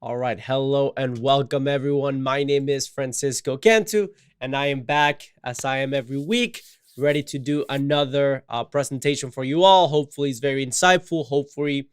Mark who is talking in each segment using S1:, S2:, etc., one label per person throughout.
S1: All right. Hello and welcome, everyone. My name is Francisco Cantu, and I am back as I am every week, ready to do another presentation for you all. Hopefully, it's very insightful. Hopefully,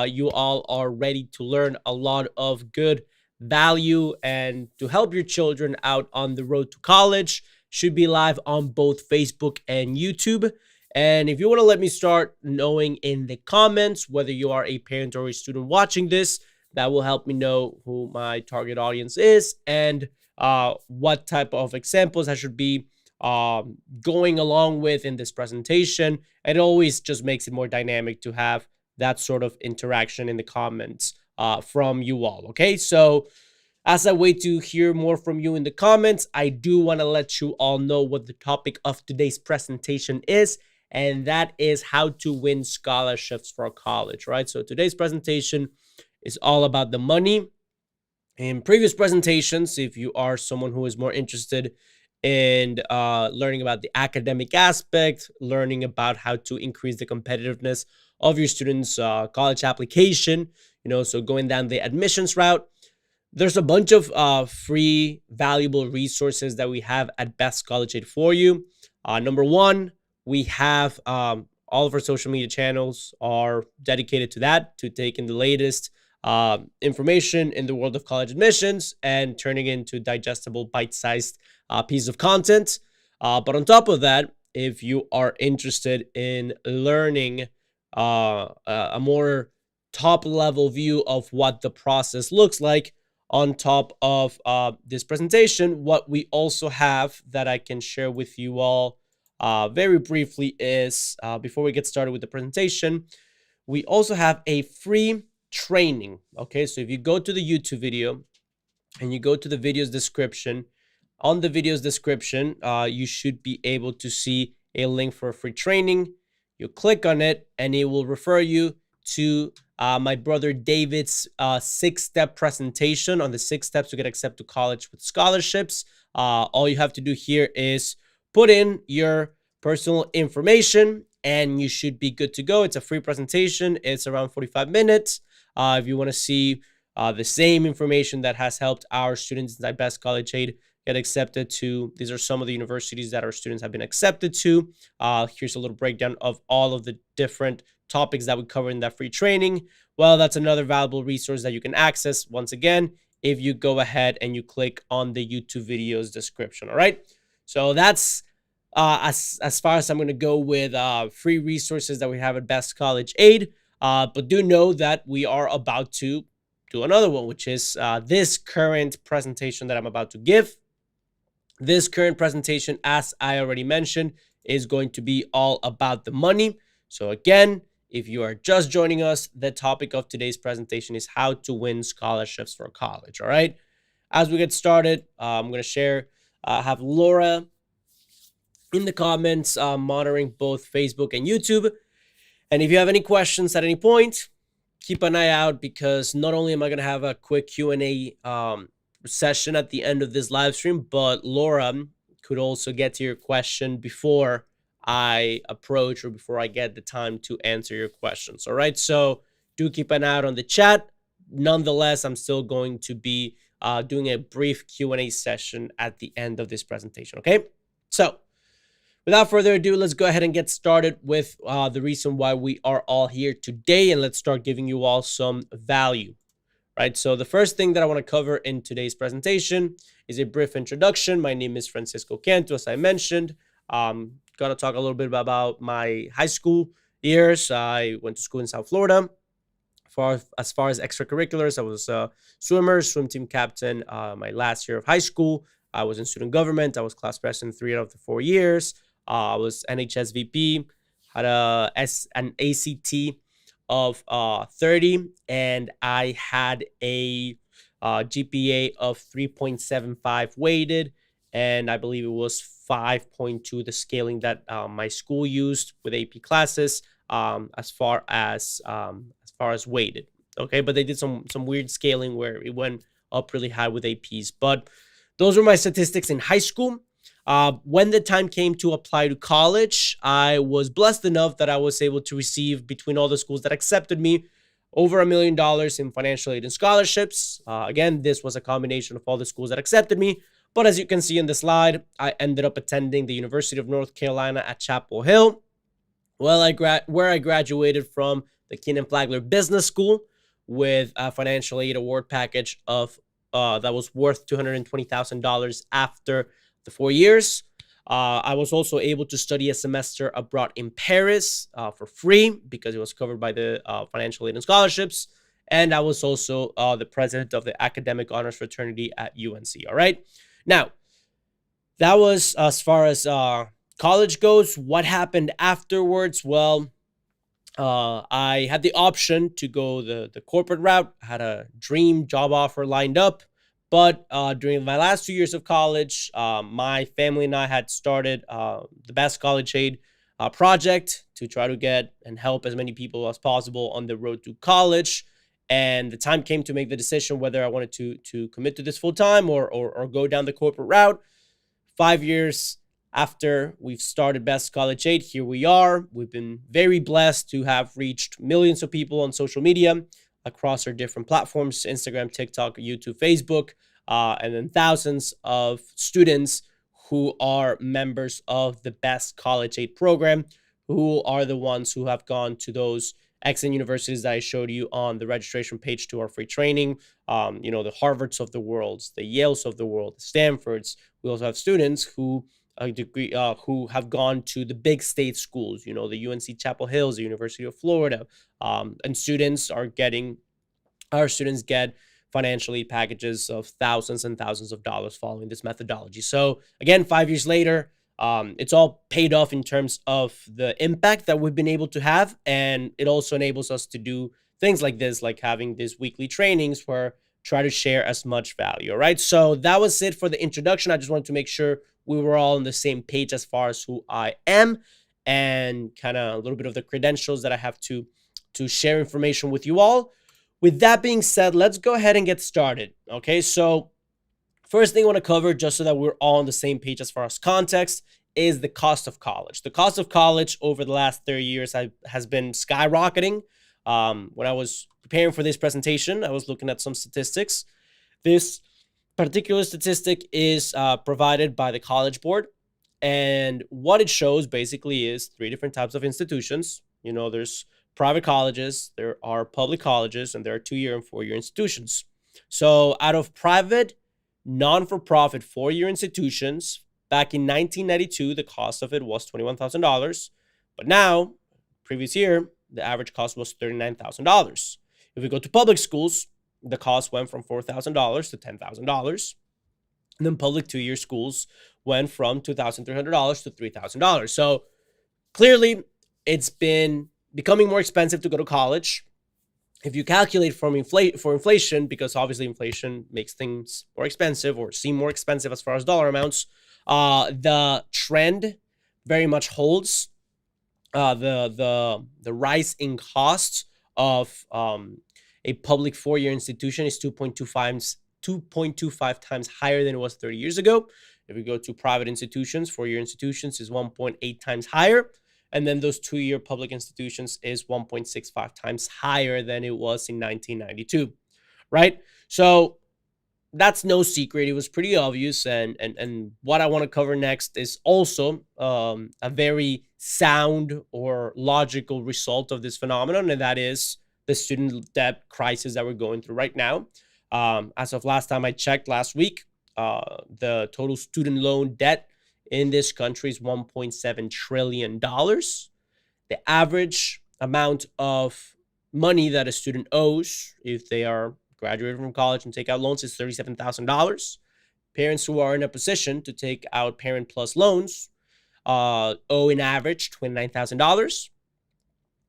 S1: you all are ready to learn a lot of good value and to help your children out on the road to college. Should be live on both Facebook and YouTube. And if you want to let me start knowing in the comments whether you are a parent or a student watching this, that will help me know who my target audience is and what type of examples I should be going along with in this presentation. It always just makes it more dynamic to have that sort of interaction in the comments from you all. Okay, so as I wait to hear more from you in the comments, I do want to let you all know what the topic of today's presentation is, and that is how to win scholarships for college, right? So today's presentation is all about the money. In previous presentations, if you are someone who is more interested in learning about the academic aspect, learning about how to increase the competitiveness of your students' college application, so going down the admissions route, there's a bunch of free, valuable resources that we have at Best College Aid for you. Number one, we have all of our social media channels are dedicated to that, to taking the latest information in the world of college admissions and turning it into digestible, bite-sized piece of content. But on top of that, if you are interested in learning a more top-level view of what the process looks like, on top of this presentation, what we also have that I can share with you all very briefly is, before we get started with the presentation, we also have a free training. Okay, so if you go to the YouTube video and you go to the video's description, on the video's description, you should be able to see a link for a free training. You click on it and it will refer you to my brother David's 6-step presentation on the 6 steps to get accepted to college with scholarships. All you have to do here is put in your personal information and you should be good to go. It's a free presentation. It's around 45 minutes. If you want to see the same information that has helped our students at Best College Aid get accepted to, these are some of the universities that our students have been accepted to. Here's a little breakdown of all of the different topics that we cover in that free training. Well, that's another valuable resource that you can access once again if you go ahead and you click on the YouTube video's description. All right, so that's as far as I'm going to go with free resources that we have at Best College Aid. But do know that we are about to do another one, which is this current presentation that I'm about to give. This current presentation, as I already mentioned, is going to be all about the money. So again, if you are just joining us, the topic of today's presentation is how to win scholarships for college. All right. As we get started, I'm going to share, have Laura in the comments monitoring both Facebook and YouTube. And if you have any questions at any point, keep an eye out, because not only am I going to have a quick Q&A session at the end of this live stream, but Laura could also get to your question before I approach or before I get the time to answer your questions. All right, so do keep an eye out on the chat. Nonetheless, I'm still going to be doing a brief Q&A session at the end of this presentation. Okay, so without further ado, let's go ahead and get started with the reason why we are all here today, and let's start giving you all some value. Right, so the first thing that I want to cover in today's presentation is a brief introduction. My name is Francisco Cantu, as I mentioned. Got to talk a little bit about my high school years. I went to school in South Florida. As far as extracurriculars, I was a swimmer, swim team captain. My last year of high school, I was in student government. I was class president 3 out of the 4 years. I was NHS VP, had an ACT of 30, and I had a GPA of 3.75 weighted, and I believe it was 5.2 the scaling that my school used with AP classes, as far as weighted. Okay, but they did some weird scaling where it went up really high with APs. But those were my statistics in high school. When the time came to apply to college, I was blessed enough that I was able to receive, between all the schools that accepted me, over $1 million in financial aid and scholarships. Again, this was a combination of all the schools that accepted me. But as you can see in the slide, I ended up attending the University of North Carolina at Chapel Hill, where I graduated from the Keenan Flagler Business School with a financial aid award package of that was worth $220,000 after the 4 years. I was also able to study a semester abroad in Paris for free because it was covered by the financial aid and scholarships. And I was also the president of the Academic Honors Fraternity at UNC. All right. Now, that was as far as college goes. What happened afterwards? Well, I had the option to go the corporate route. I had a dream job offer lined up. But during my last 2 years of college, my family and I had started the Best College Aid project to try to get and help as many people as possible on the road to college. And the time came to make the decision whether I wanted to commit to this full time or go down the corporate route. 5 years after we've started Best College Aid, here we are. We've been very blessed to have reached millions of people on social media across our different platforms: Instagram, TikTok, YouTube, Facebook, and then thousands of students who are members of the Best College Aid program, who are the ones who have gone to those excellent universities that I showed you on the registration page to our free training. The Harvards of the world, the Yales of the world, the Stanfords. We also have students who have gone to the big state schools, the UNC Chapel Hills, the University of Florida, and our students get financial aid packages of thousands and thousands of dollars following this methodology. So again, 5 years later, it's all paid off in terms of the impact that we've been able to have. And it also enables us to do things like this, like having these weekly trainings where try to share as much value. All right. So that was it for the introduction. I just wanted to make sure we were all on the same page as far as who I am and kind of a little bit of the credentials that I have to share information with you all. With that being said, let's go ahead and get started. Okay, so first thing I want to cover, just so that we're all on the same page as far as context, is the cost of college. The cost of college over the last 30 years has been skyrocketing. When I was preparing for this presentation, I was looking at some statistics. This particular statistic is provided by the College Board. And what it shows basically is 3 different types of institutions. There's private colleges, there are public colleges, and there are 2-year and 4-year institutions. So out of private, non-for-profit 4-year institutions, back in 1992, the cost of it was $21,000. But now, previous year, the average cost was $39,000. If we go to public schools, the cost went from $4,000 to $10,000. And then public 2-year schools went from $2,300 to $3,000. So clearly, it's been becoming more expensive to go to college. If you calculate for inflation, because obviously inflation makes things more expensive or seem more expensive as far as dollar amounts, the trend very much holds. The rise in costs of a public 4-year institution is 2.25 times higher than it was 30 years ago. If we go to private institutions, 4-year institutions is 1.8 times higher. And then those 2-year public institutions is 1.65 times higher than it was in 1992, right? So that's no secret. It was pretty obvious. And what I want to cover next is also a very sound or logical result of this phenomenon, and that is the student debt crisis that we're going through right now. As of last time I checked last week, the total student loan debt in this country is $1.7 trillion. The average amount of money that a student owes if they are graduating from college and take out loans is $37,000. Parents who are in a position to take out Parent Plus loans owe an average $29,000.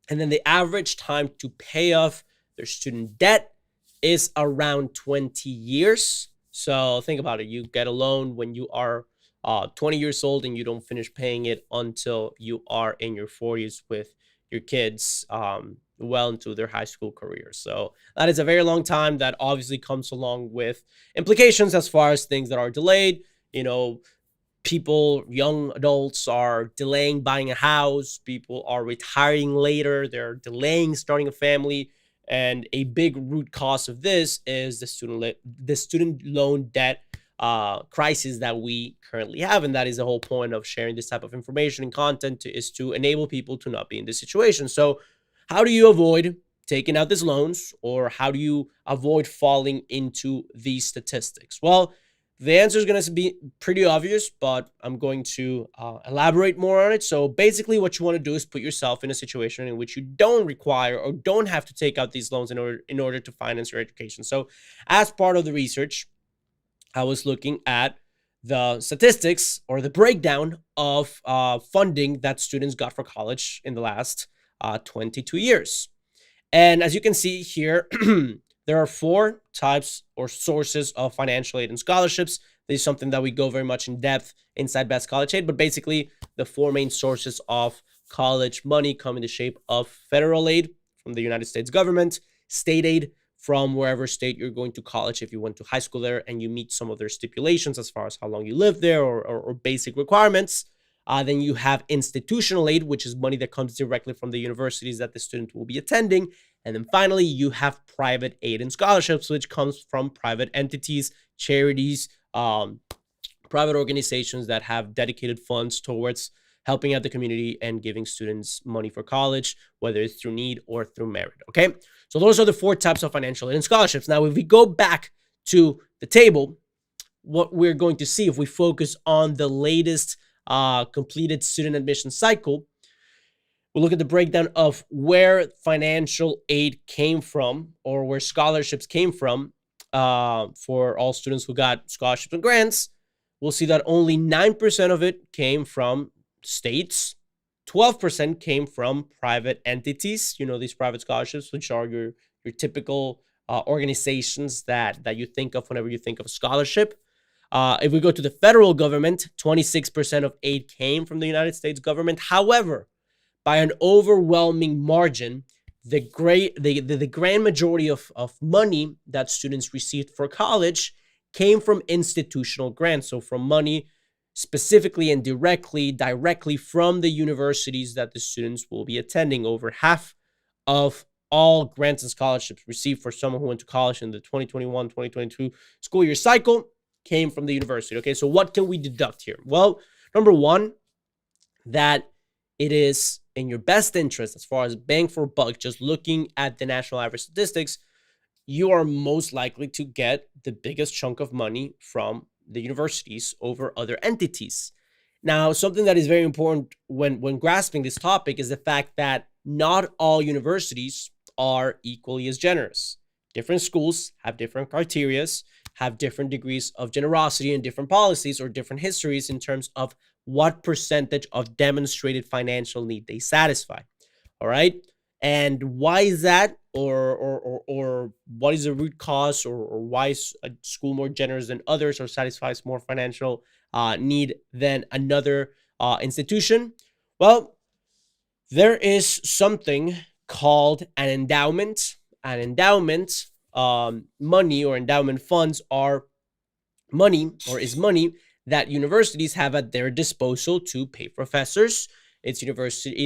S1: And then the average time to pay off their student debt is around 20 years. So think about it. You get a loan when you are 20 years old and you don't finish paying it until you are in your 40s with your kids well into their high school career. So that is a very long time that obviously comes along with implications as far as things that are delayed. People, young adults are delaying buying a house. People are retiring later. They're delaying starting a family. And a big root cause of this is the student loan debt crisis that we currently have, and that is the whole point of sharing this type of information and content is to enable people to not be in this situation. So, how do you avoid taking out these loans, or how do you avoid falling into these statistics? Well, the answer is going to be pretty obvious, but I'm going to elaborate more on it. So basically, what you want to do is put yourself in a situation in which you don't require or don't have to take out these loans in order to finance your education. So, as part of the research, I was looking at the statistics or the breakdown of funding that students got for college in the last 22 years. And as you can see here, there are four types or sources of financial aid and scholarships. This is something that we go very much in depth inside Best College Aid, but basically the four main sources of college money come in the shape of federal aid from the United States government, state aid from wherever state you're going to college if you went to high school there and you meet some of their stipulations as far as how long you live there or basic requirements. Then you have institutional aid, which is money that comes directly from the universities that the student will be attending. And then finally, you have private aid and scholarships, which comes from private entities, charities, private organizations that have dedicated funds towards helping out the community and giving students money for college, whether it's through need or through merit. Okay, so those are the four types of financial aid and scholarships. Now, if we go back to the table, what we're going to see if we focus on the latest completed student admission cycle, we'll look at the breakdown of where financial aid came from or where scholarships came from for all students who got scholarships and grants. We'll see that only 9% of it came from states, 12% came from private entities. You know, these private scholarships, which are your typical organizations that you think of whenever you think of a scholarship. If we go to the federal government, 26% of aid came from the United States government. However, by an overwhelming margin, the grand majority of money that students received for college came from institutional grants. So from money specifically and directly from the universities that the students will be attending. Over half of all grants and scholarships received for someone who went to college in the 2021-2022 school year cycle came from the university. Okay, so what can we deduct here? Well, number one, that it is in your best interest as far as bang for buck, just looking at the national average statistics, you are most likely to get the biggest chunk of money from the universities over other entities. Now, something that is very important when grasping this topic is the fact that not all universities are equally as generous. Different schools have different criterias, have different degrees of generosity and different policies or different histories in terms of what percentage of demonstrated financial need they satisfy. All right. And why is that? Or what is the root cause, or why is a school more generous than others or satisfies more financial need than another institution? Well, there is something called an endowment. An endowment money or endowment funds are money, or is money that universities have at their disposal to pay professors. It's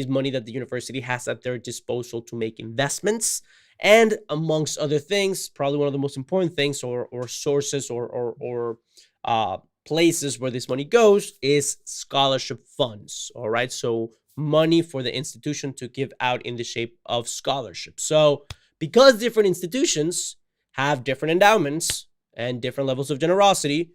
S1: money that the university has at their disposal to make investments, and amongst other things, probably one of the most important things or sources or places where this money goes is scholarship funds. All right, so money for the institution to give out in the shape of scholarships. So because different institutions have different endowments and different levels of generosity,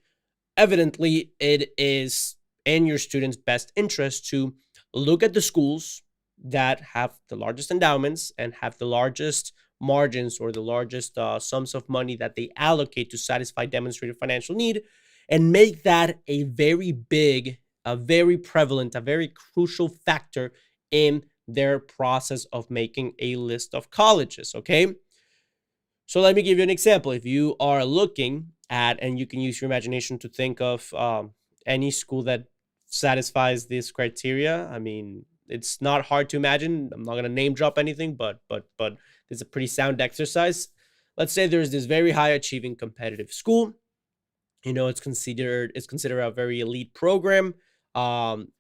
S1: evidently it is in your students' best interest to look at the schools that have the largest endowments and have the largest margins or the largest sums of money that they allocate to satisfy demonstrated financial need, and make that a very big, a very prevalent, a very crucial factor in their process of making a list of colleges. Okay, so let me give you an example. If you are looking at, and you can use your imagination to think of any school that satisfies this criteria. I mean, it's not hard to imagine. I'm not going to name drop anything, but it's a pretty sound exercise. Let's say there's this very high achieving competitive school. You know, it's considered a very elite program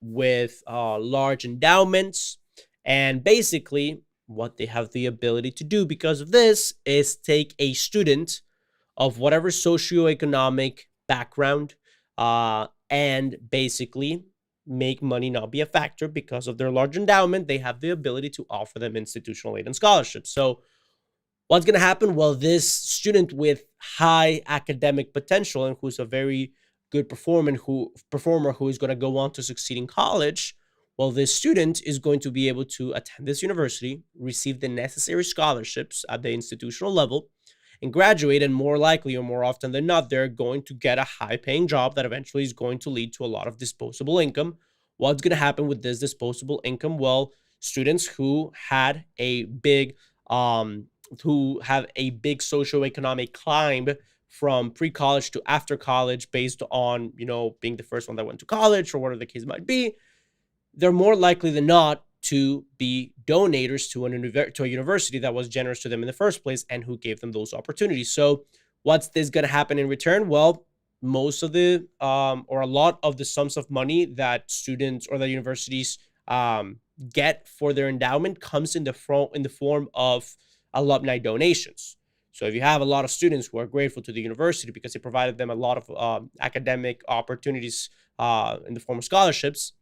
S1: with large endowments, and basically what they have the ability to do because of this is take a student of whatever socioeconomic background and basically make money not be a factor because of their large endowment. They have the ability to offer them institutional aid and scholarships. So what's going to happen? Well, this student with high academic potential and who's a very good performer who is going to go on to succeed in college, well, this student is going to be able to attend this university, receive the necessary scholarships at the institutional level, and graduate. And more likely or more often than not, they're going to get a high paying job that eventually is going to lead to a lot of disposable income. What's going to happen with this disposable income? Well, students who had a big socioeconomic climb from pre-college to after college based on, being the first one that went to college or whatever the case might be, they're more likely than not to be donators to a university that was generous to them in the first place and who gave them those opportunities. So what's this going to happen in return? Well, most of the or a lot of the sums of money that students or the universities get for their endowment comes in the form of alumni donations. So if you have a lot of students who are grateful to the university because it provided them a lot of academic opportunities in the form of scholarships,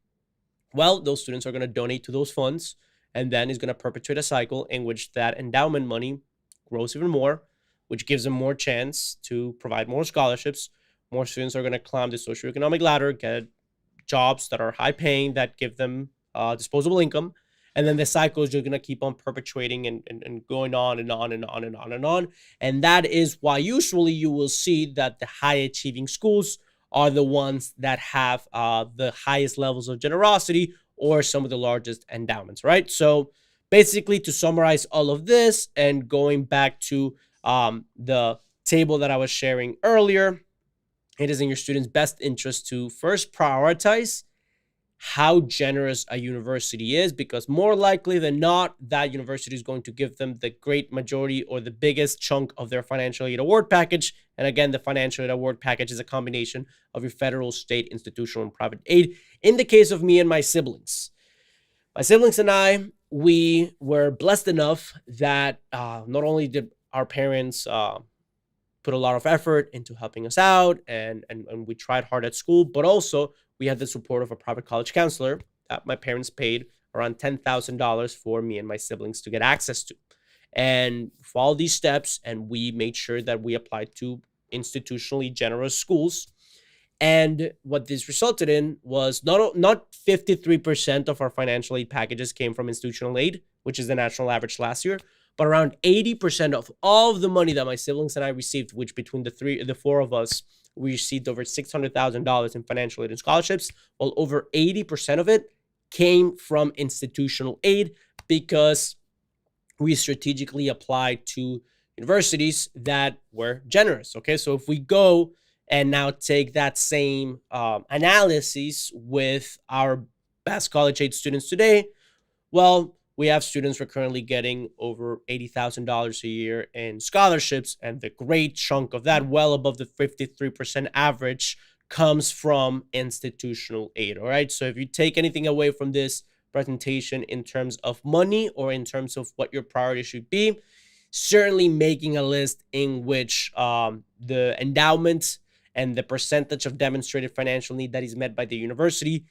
S1: well, those students are going to donate to those funds, and then is going to perpetuate a cycle in which that endowment money grows even more, which gives them more chance to provide more scholarships. More students are going to climb the socioeconomic ladder, get jobs that are high paying, that give them disposable income. And then the cycle is just going to keep on perpetuating and going on and on and on and on and on. And that is why usually you will see that the high achieving schools are the ones that have the highest levels of generosity or some of the largest endowments, right? So basically, to summarize all of this and going back to the table that I was sharing earlier, it is in your students' best interest to first prioritize how generous a university is, because more likely than not, that university is going to give them the great majority or the biggest chunk of their financial aid award package. And again, the financial aid award package is a combination of your federal, state, institutional, and private aid. In the case of me and my siblings and I, we were blessed enough that not only did our parents put a lot of effort into helping us out and we tried hard at school, but also we had the support of a private college counselor that my parents paid around $10,000 for me and my siblings to get access to. And for all these steps, and we made sure that we applied to institutionally generous schools. And what this resulted in was not 53% of our financial aid packages came from institutional aid, which is the national average last year, but around 80% of all of the money that my siblings and I received, which between the four of us, we received over $600,000 in financial aid and scholarships, while over 80% of it came from institutional aid because we strategically applied to universities that were generous. Okay, so if we go and now take that same analysis with our best college aid students today, well, we have students who are currently getting over $80,000 a year in scholarships, and the great chunk of that, well above the 53% average, comes from institutional aid. All right, so if you take anything away from this presentation in terms of money or in terms of what your priority should be, certainly making a list in which the endowment and the percentage of demonstrated financial need that is met by the university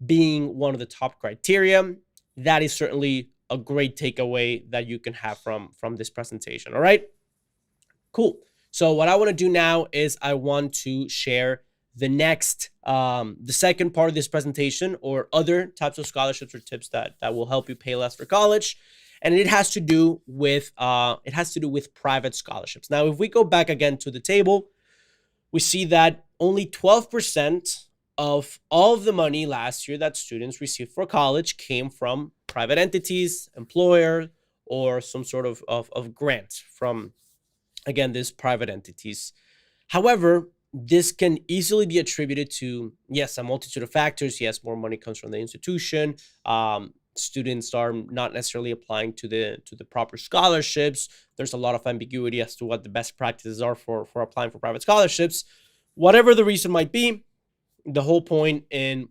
S1: being one of the top criteria, that is certainly a great takeaway that you can have from this presentation. All right, cool. So what I want to do now is I want to share the second part of this presentation, or other types of scholarships or tips that will help you pay less for college. And it has to do with private scholarships. Now, if we go back again to the table, we see that only 12% of all of the money last year that students received for college came from private entities, employer, or some sort of grant from, again, these private entities. However, this can easily be attributed to, yes, a multitude of factors. Yes, more money comes from the institution. Students are not necessarily applying to the proper scholarships. There's a lot of ambiguity as to what the best practices are for applying for private scholarships. Whatever the reason might be, the whole point in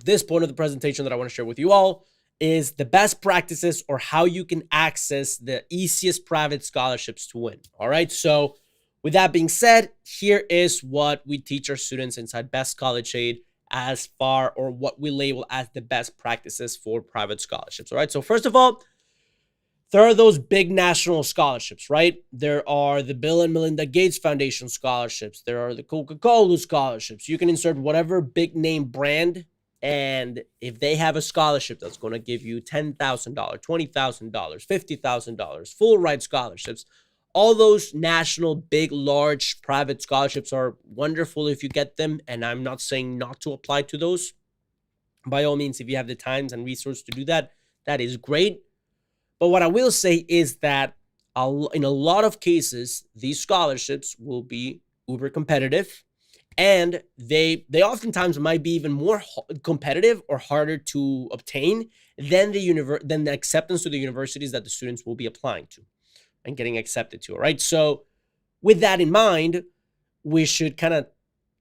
S1: this point of the presentation that I want to share with you all is the best practices or how you can access the easiest private scholarships to win. All right. So, with that being said, here is what we teach our students inside Best College Aid as far, or what we label as the best practices for private scholarships. All right. So, first of all, there are those big national scholarships, right? There are the Bill and Melinda Gates Foundation scholarships. There are the Coca-Cola scholarships. You can insert whatever big name brand, and if they have a scholarship that's going to give you $10,000, $20,000, $50,000, full ride scholarships, all those national, big, large private scholarships are wonderful if you get them. And I'm not saying not to apply to those. By all means, if you have the times and resources to do that, that is great. But what I will say is that in a lot of cases, these scholarships will be uber competitive, and they oftentimes might be even more competitive or harder to obtain than the acceptance to the universities that the students will be applying to and getting accepted to. All right. So with that in mind, we should kind of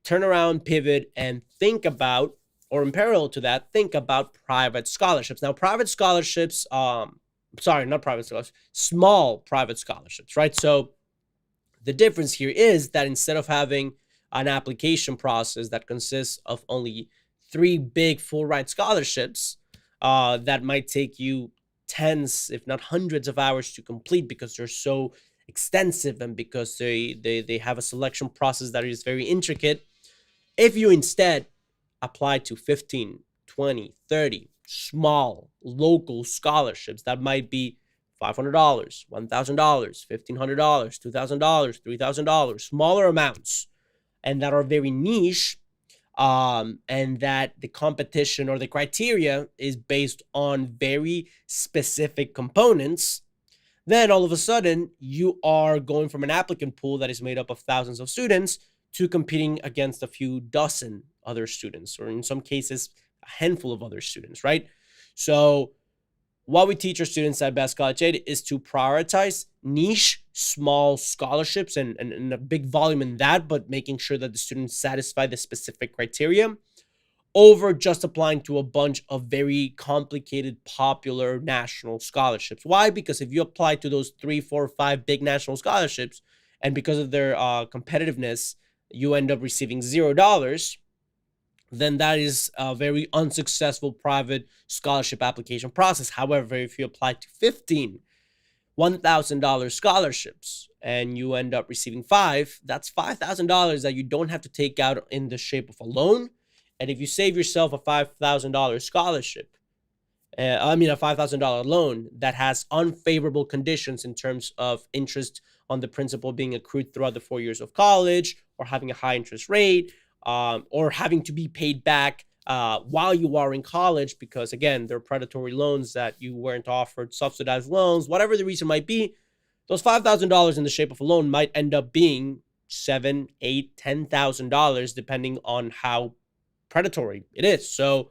S1: turn around, pivot, and think about, or in parallel to that, think about private scholarships. Now, private scholarships, not private scholarships, small private scholarships, right? So the difference here is that instead of having an application process that consists of only 3 big full ride scholarships that might take you tens, if not hundreds of hours to complete because they're so extensive and because they have a selection process that is very intricate. If you instead apply to 15, 20, 30 small local scholarships that might be $500, $1,000, $1,500, $2,000, $3,000, smaller amounts, and that are very niche, and that the competition or the criteria is based on very specific components, then all of a sudden you are going from an applicant pool that is made up of thousands of students to competing against a few dozen other students, or in some cases, a handful of other students, right? So what we teach our students at Best College Aid is to prioritize niche, small scholarships and a big volume in that, but making sure that the students satisfy the specific criteria over just applying to a bunch of very complicated, popular national scholarships. Why? Because if you apply to those 3, 4, 5 big national scholarships, and because of their competitiveness, you end up receiving $0, then that is a very unsuccessful private scholarship application process. However, if you apply to 15 $1,000 scholarships and you end up receiving 5, that's $5,000 that you don't have to take out in the shape of a loan. And if you save yourself a $5,000 scholarship, a $5,000 loan that has unfavorable conditions in terms of interest on the principal being accrued throughout the 4 years of college, or having a high interest rate, or having to be paid back while you are in college because, again, they're predatory loans that you weren't offered, subsidized loans, whatever the reason might be, those $5,000 in the shape of a loan might end up being $7,000, $8,000, $10,000, depending on how predatory it is. So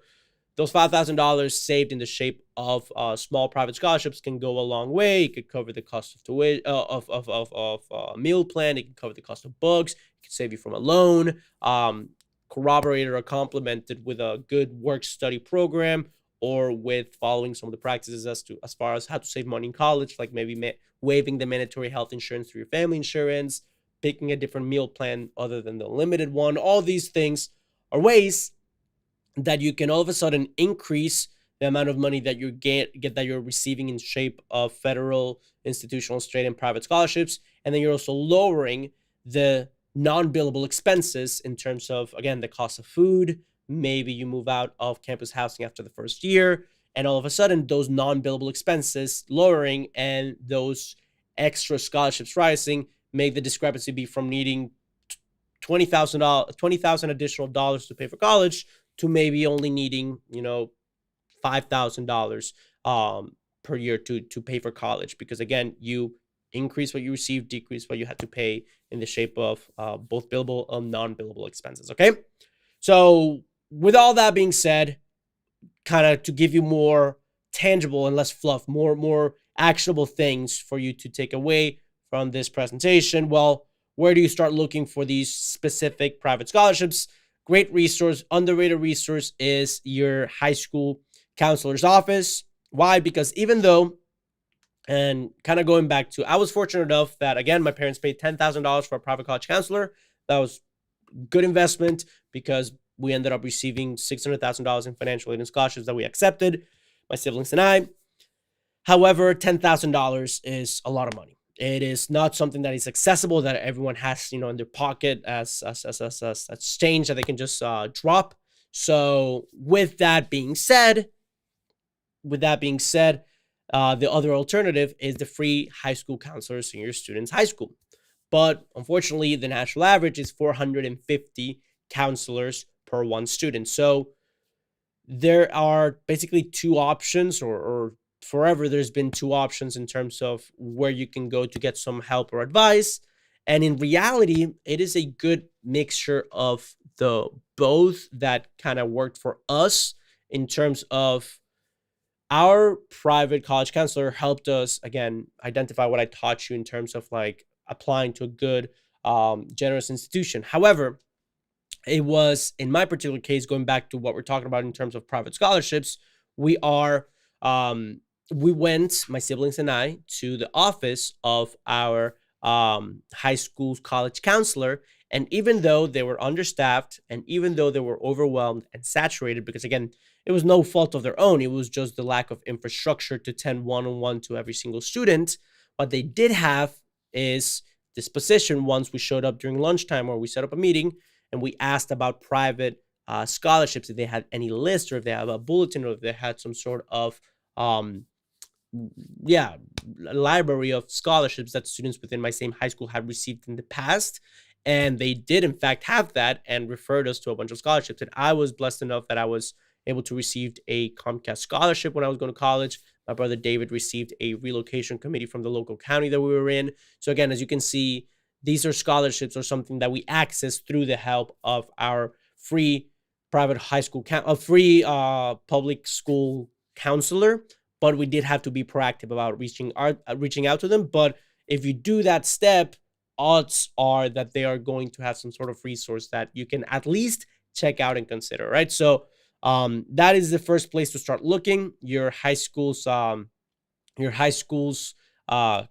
S1: those $5,000 saved in the shape of small private scholarships can go a long way. It could cover the cost of meal plan. It can cover the cost of books. It can save you from a loan. Corroborated or complemented with a good work study program, or with following some of the practices as far as how to save money in college, like maybe waiving the mandatory health insurance through your family insurance, picking a different meal plan other than the limited one. All these things are ways that you can all of a sudden increase the amount of money that you get that you're receiving in shape of federal, institutional, state, and private scholarships. And then you're also lowering the non-billable expenses in terms of, again, the cost of food. Maybe you move out of campus housing after the first year, and all of a sudden those non-billable expenses lowering and those extra scholarships rising make the discrepancy be from needing $20,000 additional dollars to pay for college to maybe only needing, $5,000 per year to pay for college, because again, you increase what you receive, decrease what you had to pay in the shape of both billable and non-billable expenses. Okay, so with all that being said, kind of to give you more tangible and less fluff, more actionable things for you to take away from this presentation. Well, where do you start looking for these specific private scholarships? Great resource, underrated resource, is your high school counselor's office. Why? Because even though, and kind of going back to, I was fortunate enough that, again, my parents paid $10,000 for a private college counselor. That was good investment because we ended up receiving $600,000 in financial aid and scholarships that we accepted, my siblings and I. However, $10,000 is a lot of money. It is not something that is accessible, that everyone has, in their pocket as change that they can just drop. So with that being said, the other alternative is the free high school counselor senior students high school. But unfortunately, the national average is 450 counselors per one student. So there are basically two options, or forever there's been two options in terms of where you can go to get some help or advice. And in reality, it is a good mixture of the both that kind of worked for us. In terms of, our private college counselor helped us, again, identify what I taught you in terms of like applying to a good, generous institution. However, it was, in my particular case, going back to what we're talking about in terms of private scholarships, we are we went, my siblings and I, to the office of our high school college counselor. And even though they were understaffed, and even though they were overwhelmed and saturated, because again, it was no fault of their own, it was just the lack of infrastructure to tend one-on-one to every single student. What they did have is this position. Once we showed up during lunchtime, or we set up a meeting and we asked about private scholarships, if they had any list, or if they have a bulletin, or if they had some sort of um, yeah, library of scholarships that students within my same high school had received in the past. And they did, in fact, have that and referred us to a bunch of scholarships. And I was blessed enough that I was able to receive a Comcast scholarship when I was going to college. My brother David received a relocation committee from the local county that we were in. So again, as you can see, these are scholarships or something that we access through the help of our free private high school, free public school counselor. But we did have to be proactive about reaching out to them. But if you do that step, odds are that they are going to have some sort of resource that you can at least check out and consider, right? So that is the first place to start looking. Your high school's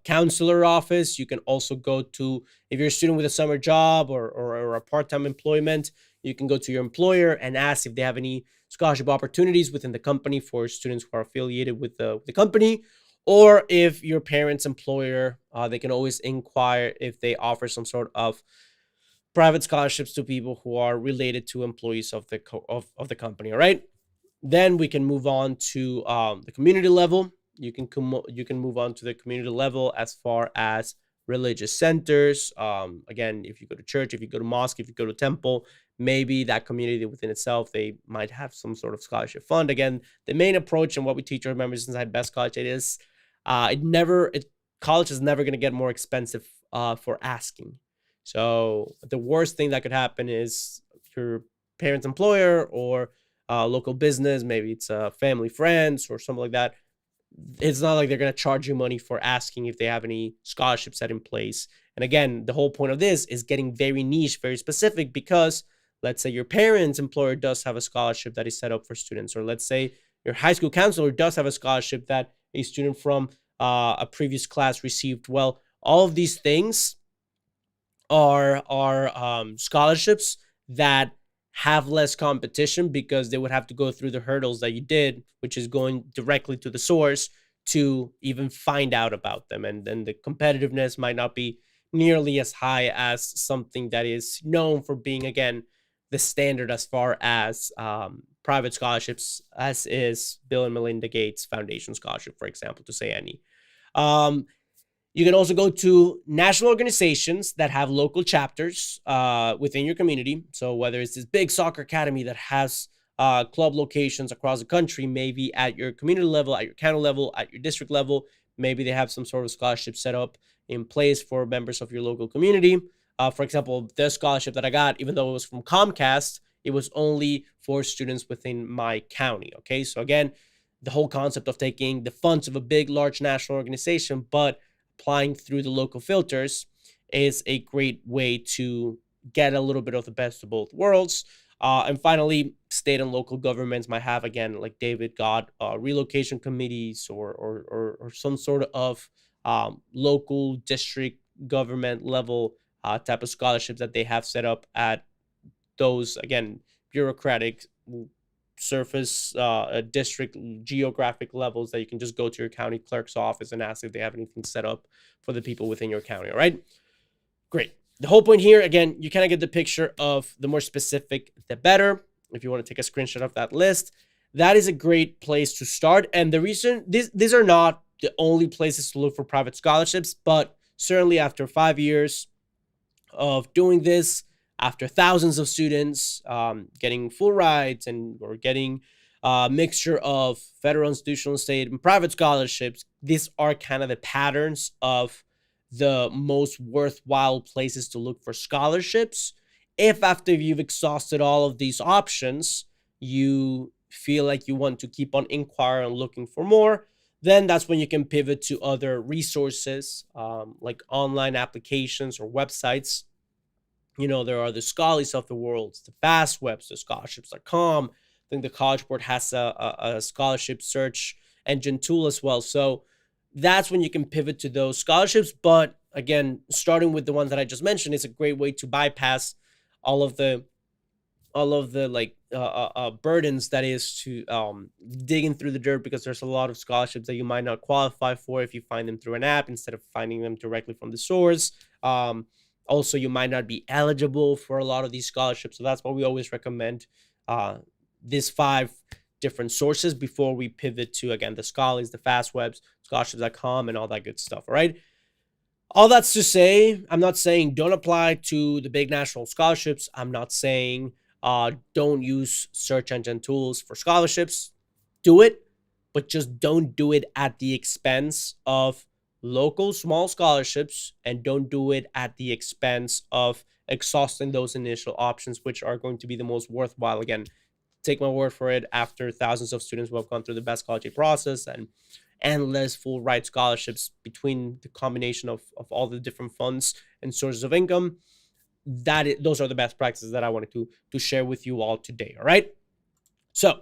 S1: counselor office. You can also go to, if you're a student with a summer job, or a part-time employment, you can go to your employer and ask if they have any scholarship opportunities within the company for students who are affiliated with the company. Or if your parents' employer, they can always inquire if they offer some sort of private scholarships to people who are related to employees of the company. All right. Then we can move on to the community level. You can move on to the community level as far as religious centers. Again, if you go to church, if you go to mosque, if you go to temple, maybe that community within itself, they might have some sort of scholarship fund. Again, the main approach and what we teach our members inside Best College, it is college is never going to get more expensive for asking. So the worst thing that could happen is your parent's employer, or local business, maybe it's family, friends, or something like that. It's not like they're going to charge you money for asking if they have any scholarships set in place. And again, the whole point of this is getting very niche, very specific, because let's say your parents' employer does have a scholarship that is set up for students, or let's say your high school counselor does have a scholarship that a student from a previous class received. Well, all of these things are scholarships that have less competition, because they would have to go through the hurdles that you did, which is going directly to the source to even find out about them. And then the competitiveness might not be nearly as high as something that is known for being, again, the standard as far as private scholarships, as is Bill and Melinda Gates Foundation Scholarship, for example, to say any. Um, you can also go to national organizations that have local chapters within your community. So whether it's this big soccer academy that has club locations across the country, maybe at your community level, at your county level, at your district level, maybe they have some sort of scholarship set up in place for members of your local community. For example, the scholarship that I got, even though it was from Comcast, it was only for students within my county. Okay, so again, the whole concept of taking the funds of a big, large national organization, but applying through the local filters, is a great way to get a little bit of the best of both worlds. And finally, state and local governments might have, again, like David got, relocation committees or some sort of local district government level type of scholarships that they have set up at those, again, bureaucratic surface district geographic levels that you can just go to your county clerk's office and ask if they have anything set up for the people within your county. All right, great. The whole point here, again, you kind of get the picture of the more specific, the better. If you want to take a screenshot of that list, that is a great place to start. And the reason these are not the only places to look for private scholarships, but certainly after 5 years of doing this, after thousands of students getting full rides and or getting a mixture of federal, institutional, state, and private scholarships, these are kind of the patterns of the most worthwhile places to look for scholarships. If after you've exhausted all of these options, you feel like you want to keep on inquiring and looking for more, then that's when you can pivot to other resources like online applications or websites. There are the Schollies of the world, the FastWebs, the scholarships.com. I think the College Board has a scholarship search engine tool as well. So that's when you can pivot to those scholarships. But again, starting with the ones that I just mentioned is a great way to bypass all of the burdens that is to digging through the dirt, because there's a lot of scholarships that you might not qualify for if you find them through an app instead of finding them directly from the source. Also, you might not be eligible for a lot of these scholarships. So that's why we always recommend these 5 different sources before we pivot to, again, the Schollies, the FastWebs, scholarships.com, and all that good stuff. All right. All that's to say, I'm not saying don't apply to the big national scholarships. I'm not saying don't use search engine tools for scholarships. Do it, but just don't do it at the expense of local small scholarships, and don't do it at the expense of exhausting those initial options, which are going to be the most worthwhile. Again, take my word for it, after thousands of students who have gone through the Best College Aid process and endless full ride scholarships between the combination of all the different funds and sources of income, those are the best practices that I wanted to share with you all today. All right. So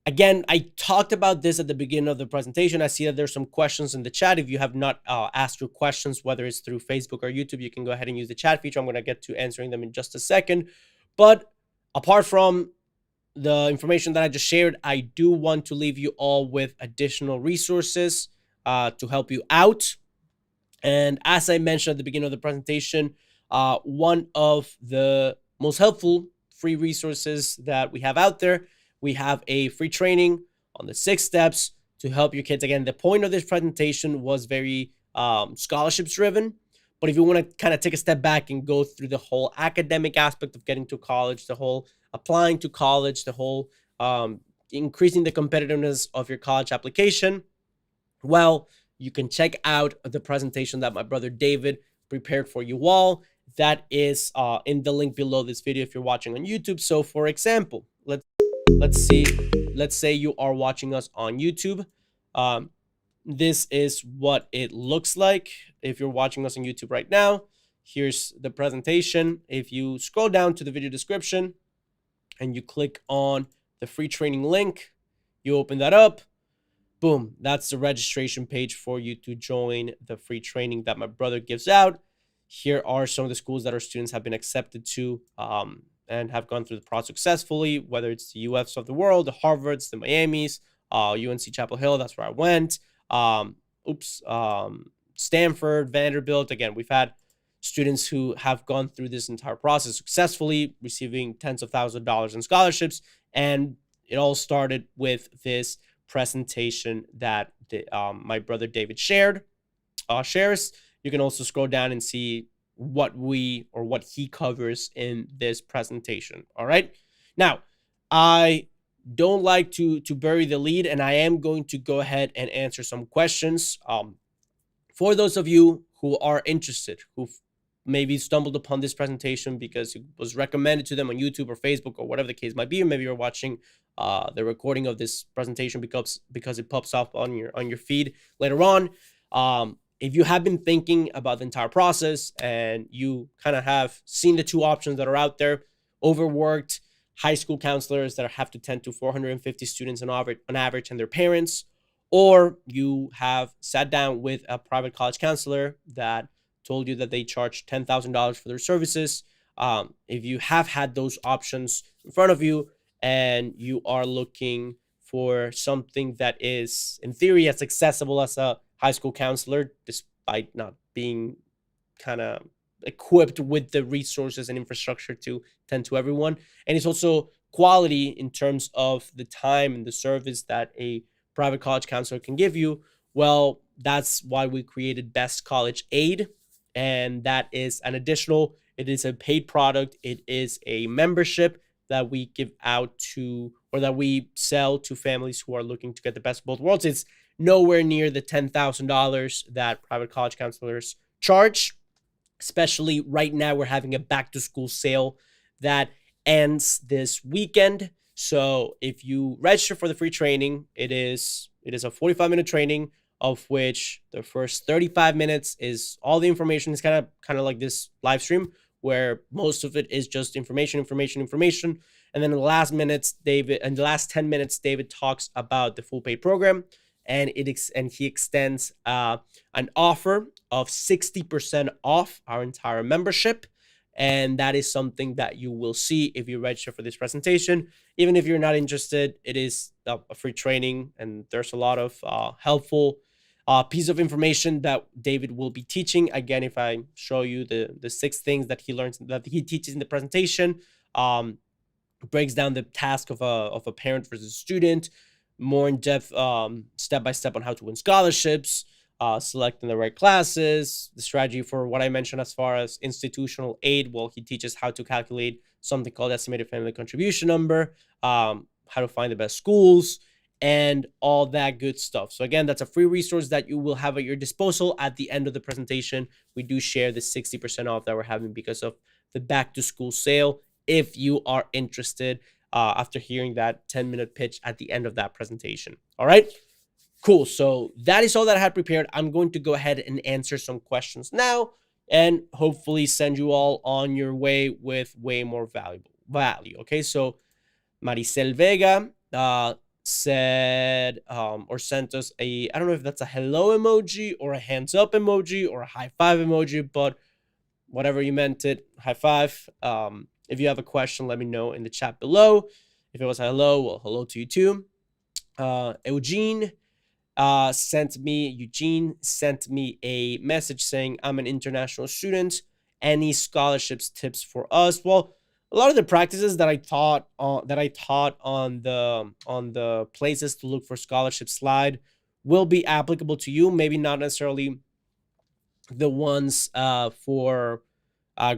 S1: again, I talked about this at the beginning of the presentation. I see that there's some questions in the chat. If you have not asked your questions, whether it's through Facebook or YouTube, you can go ahead and use the chat feature. I'm going to get to answering them in just a second. But apart from the information that I just shared, I do want to leave you all with additional resources to help you out. And as I mentioned at the beginning of the presentation, one of the most helpful free resources that we have out there, we have a free training on the 6 steps to help your kids. Again, the point of this presentation was very scholarships driven. But if you want to kind of take a step back and go through the whole academic aspect of getting to college, the whole applying to college, the whole increasing the competitiveness of your college application, well, you can check out the presentation that my brother David prepared for you all. That is in the link below this video if you're watching on YouTube. So for example, let's say you are watching us on YouTube. This is what it looks like if you're watching us on YouTube right now. Here's the presentation. If you scroll down to the video description and you click on the free training link, you open that up. Boom, that's the registration page for you to join the free training that my brother gives out. Here are some of the schools that our students have been accepted to and have gone through the process successfully, whether it's the UFs of the world, the Harvards, the Miamis, UNC Chapel Hill, that's where I went. Stanford, Vanderbilt. Again, we've had students who have gone through this entire process successfully, receiving tens of thousands of dollars in scholarships. And it all started with this presentation that my brother David shares. You can also scroll down and see what he covers in this presentation. All right. Now, I don't like to bury the lead, and I am going to go ahead and answer some questions. For those of you who are interested, who maybe stumbled upon this presentation because it was recommended to them on YouTube or Facebook or whatever the case might be, or maybe you're watching the recording of this presentation because it pops up on your feed later on. If you have been thinking about the entire process and you kind of have seen the 2 options that are out there, overworked, high school counselors that have to tend to 450 students on average and their parents, or you have sat down with a private college counselor that told you that they charge $10,000 for their services. If you have had those options in front of you and you are looking for something that is, in theory, as accessible as a high school counselor, despite not being kind of equipped with the resources and infrastructure to tend to everyone. And it's also quality in terms of the time and the service that a private college counselor can give you. Well, that's why we created Best College Aid. And that is an additional, it is a paid product. It is a membership that we give out to, or that we sell to families who are looking to get the best of both worlds. It's nowhere near the $10,000 that private college counselors charge. Especially right now, we're having a back to school sale that ends this weekend. So if you register for the free training, it is a 45-minute training, of which the first 35 minutes is all the information. It's kind of like this live stream where most of it is just information. And then in the last 10 minutes, David talks about the full paid program, and he extends an offer of 60% off our entire membership. And that is something that you will see if you register for this presentation. Even if you're not interested, it is a free training, and there's a lot of helpful piece of information that David will be teaching. Again, if I show you the 6 things that he teaches in the presentation, breaks down the task of a parent versus student, more in depth, step by step on how to win scholarships, selecting the right classes, the strategy for what I mentioned as far as institutional aid. Well, he teaches how to calculate something called estimated family contribution number, how to find the best schools, and all that good stuff. So again, that's a free resource that you will have at your disposal. At the end of the presentation, we do share the 60% off that we're having because of the back to school sale. If you are interested, after hearing that 10-minute pitch at the end of that presentation. All right, cool. So that is all that I had prepared. I'm going to go ahead and answer some questions now, and hopefully send you all on your way with way more value. Okay, so Maricel Vega said or sent us I don't know if that's a hello emoji or a hands up emoji or a high five emoji, but whatever you meant it, high five. If you have a question, let me know in the chat below. If it was a hello, well, hello to you too. Eugene sent me a message saying, I'm an international student. Any scholarships tips for us? Well, a lot of the practices that I taught on the places to look for scholarship slide will be applicable to you. Maybe not necessarily the ones for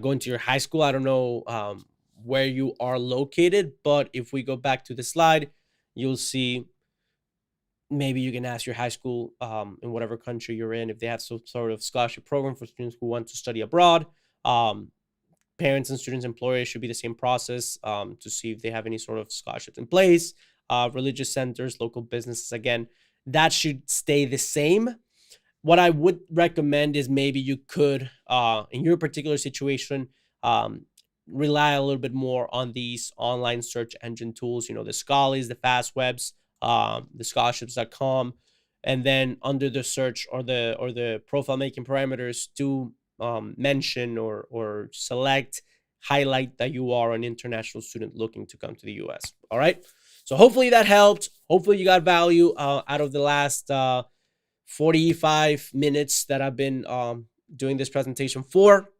S1: going to your high school. I don't know where you are located, but if we go back to the slide, you'll see maybe you can ask your high school in whatever country you're in if they have some sort of scholarship program for students who want to study abroad. Parents and students' employers should be the same process to see if they have any sort of scholarships in place. Religious centers, local businesses, again, that should stay the same. What I would recommend is maybe you could, in your particular situation, rely a little bit more on these online search engine tools, the Schollies, the FastWebs, the scholarships.com, and then under the search or the profile making parameters, do mention or highlight that you are an international student looking to come to the US. All right. So hopefully that helped. Hopefully you got value out of the last 45 minutes that I've been doing this presentation for.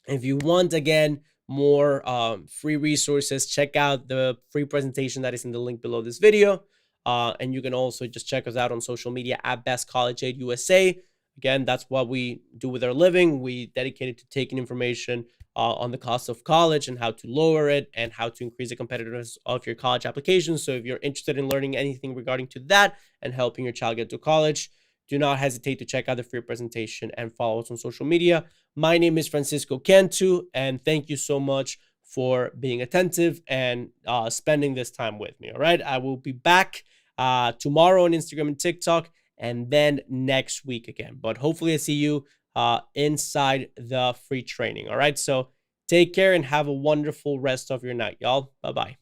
S1: If you want, again, more free resources, check out the free presentation that is in the link below this video. And you can also just check us out on social media at Best College Aid USA. Again, that's what we do with our living. We dedicated to taking information on the cost of college and how to lower it and how to increase the competitiveness of your college application. So if you're interested in learning anything regarding to that and helping your child get to college, do not hesitate to check out the free presentation and follow us on social media. My name is Francisco Cantu, and thank you so much for being attentive and spending this time with me. All right, I will be back tomorrow on Instagram and TikTok, and then next week again. But hopefully I see you inside the free training. All right, so take care and have a wonderful rest of your night, y'all. Bye-bye.